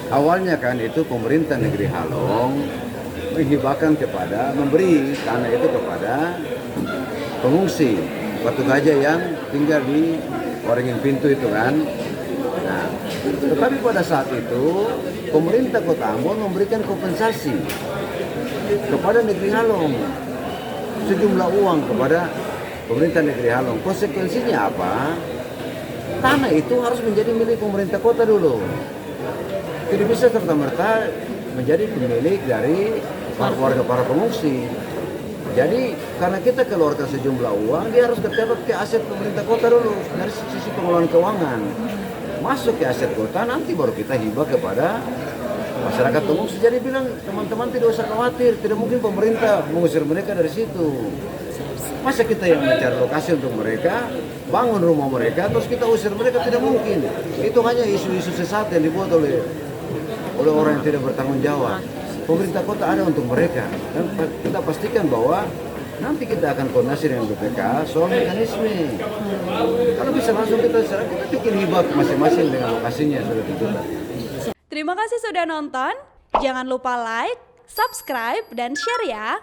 Awalnya kan itu pemerintah negeri Halong menghibahkan memberi tanah itu kepada pengungsi Batu Gajah yang tinggal di Waringin Pintu itu kan. Nah, tetapi pada saat itu pemerintah Kota Ambon memberikan kompensasi kepada negeri Halong, sejumlah uang kepada pemerintah negeri Halong. Konsekuensinya apa? Tanah itu harus menjadi milik pemerintah kota dulu. Tidak bisa serta-merta menjadi pemilik dari warga para pengungsi. Jadi karena kita keluarkan sejumlah uang, dia harus tercatat ke aset pemerintah kota dulu dari sisi pengelolaan keuangan. Masuk ke aset kota, nanti baru kita hibah kepada masyarakat pengungsi. Jadi bilang teman-teman tidak usah khawatir, tidak mungkin pemerintah mengusir mereka dari situ. Masa kita yang mencari lokasi untuk mereka, bangun rumah mereka, terus kita usir mereka, tidak mungkin. Itu hanya isu-isu sesat yang dibuat oleh orang yang tidak bertanggung jawab. Pemerintah kota ada untuk mereka. Dan kita pastikan bahwa nanti kita akan koordinasi dengan BPK soal mekanisme. Kalau bisa langsung kita bikin hibah masing-masing dengan lokasinya sudah ditentukan. Terima kasih sudah nonton. Jangan lupa like, subscribe, dan share ya.